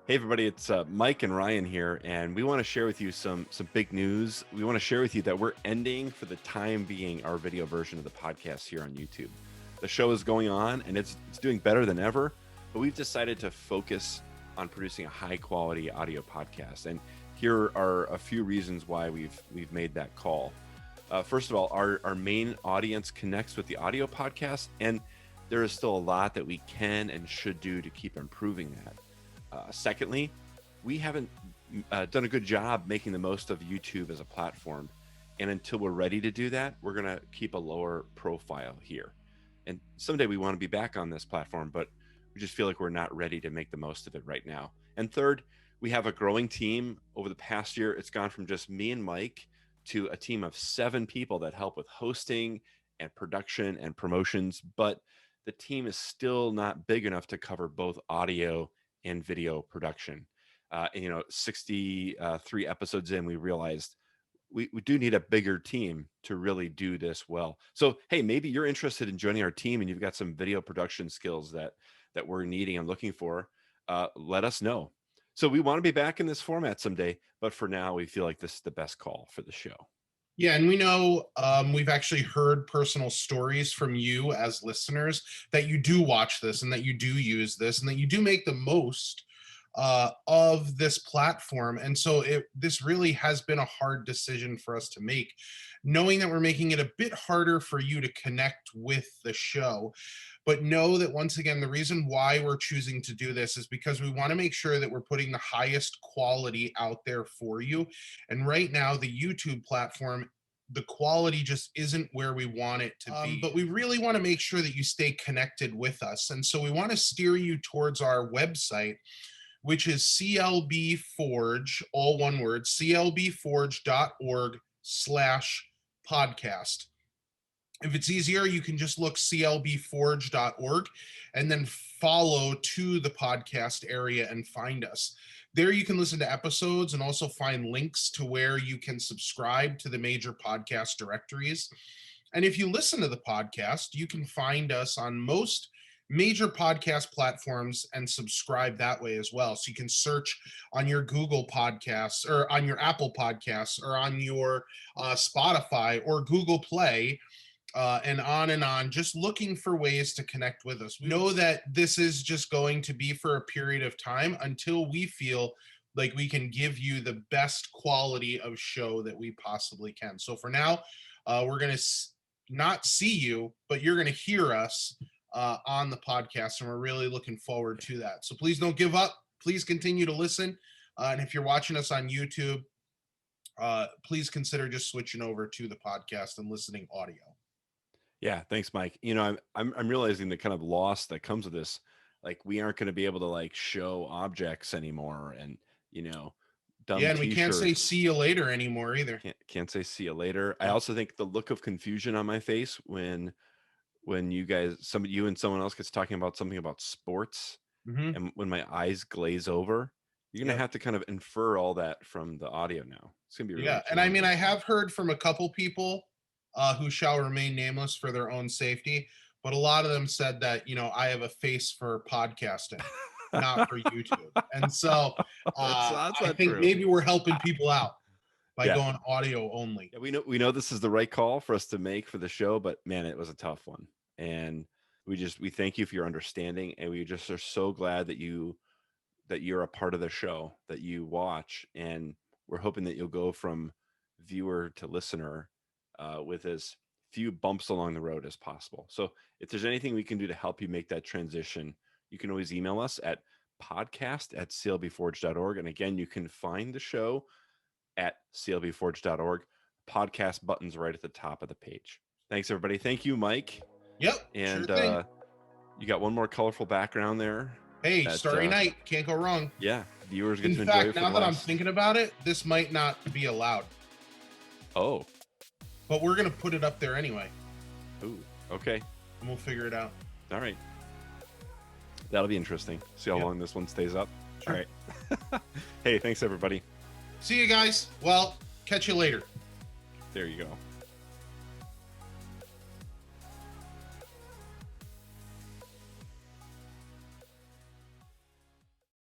Hey everybody, it's Mike and Ryan here, and we want to share with you some big news. We want to share with you that we're ending, for the time being, our video version of the podcast here on YouTube. The show is going on, and it's doing better than ever, but we've decided to focus on producing a high quality audio podcast. And here are a few reasons why we've made that call. First of all, our main audience connects with the audio podcast, and there is still a lot that we can and should do to keep improving that. Secondly, we haven't done a good job making the most of YouTube as a platform. And until we're ready to do that, we're going to keep a lower profile here. And someday we want to be back on this platform, but we just feel like we're not ready to make the most of it right now. And third, we have a growing team. Over the past year, it's gone from just me and Mike to a team of 7 people that help with hosting and production and promotions. But the team is still not big enough to cover both audio and video production. 63 episodes in, we realized we do need a bigger team to really do this well. So, hey, maybe you're interested in joining our team and you've got some video production skills that we're needing and looking for. Let us know. So we want to be back in this format someday, but for now, we feel like this is the best call for the show. Yeah, and we know we've actually heard personal stories from you as listeners that you do watch this and that you do use this and that you do make the most of this platform. And so this really has been a hard decision for us to make, knowing that we're making it a bit harder for you to connect with the show. But know that, once again, the reason why we're choosing to do this is because we want to make sure that we're putting the highest quality out there for you. And right now, the YouTube platform, the quality just isn't where we want it to be. But we really want to make sure that you stay connected with us. And so we want to steer you towards our website, which is CLB Forge, all one word, clbforge.org/podcast. If it's easier, you can just look clbforge.org and then follow to the podcast area and find us. There you can listen to episodes and also find links to where you can subscribe to the major podcast directories. And if you listen to the podcast, you can find us on most major podcast platforms and subscribe that way as well. So you can search on your Google Podcasts or on your Apple Podcasts or on your Spotify or Google Play, and on, just looking for ways to connect with us. We know that this is just going to be for a period of time until we feel like we can give you the best quality of show that we possibly can. So for now, we're going to not see you, but you're going to hear us on the podcast, and we're really looking forward to that. So please don't give up. Please continue to listen. And if you're watching us on YouTube, please consider just switching over to the podcast and listening audio. Yeah, thanks, Mike. I'm realizing the kind of loss that comes with this. Like, we aren't going to be able to like show objects anymore, and dumb Yeah, and we can't say t-shirts. see you later anymore either. Can't say see you later. I also think the look of confusion on my face when you guys, you and someone else gets talking about something about sports, and when my eyes glaze over, you're gonna have to kind of infer all that from the audio now. It's gonna be really and I mean, I have heard from a couple people who shall remain nameless for their own safety, but a lot of them said that I have a face for podcasting, not for YouTube. And so that's I think true. maybe we're helping people out by going audio only. Yeah, we know this is the right call for us to make for the show, but man, it was a tough one. And we thank you for your understanding, and we just are so glad that you're a part of the show, that you watch, and we're hoping that you'll go from viewer to listener with as few bumps along the road as possible. So if there's anything we can do to help you make that transition, you can always email us at podcast@clbforge.org. And again, you can find the show at clbforge.org. Podcast buttons right at the top of the page. Thanks, everybody. Thank you, Mike. Yep. And sure you got one more colorful background there. Hey, Starry Night. Can't go wrong. Yeah. Viewers get to enjoy it. In fact, now that I'm thinking about it, this might not be allowed. Oh. But we're going to put it up there anyway. Ooh, okay. And we'll figure it out. All right. That'll be interesting. See how long this one stays up. Sure. All right. Hey, thanks, everybody. See you guys. Well, catch you later. There you go.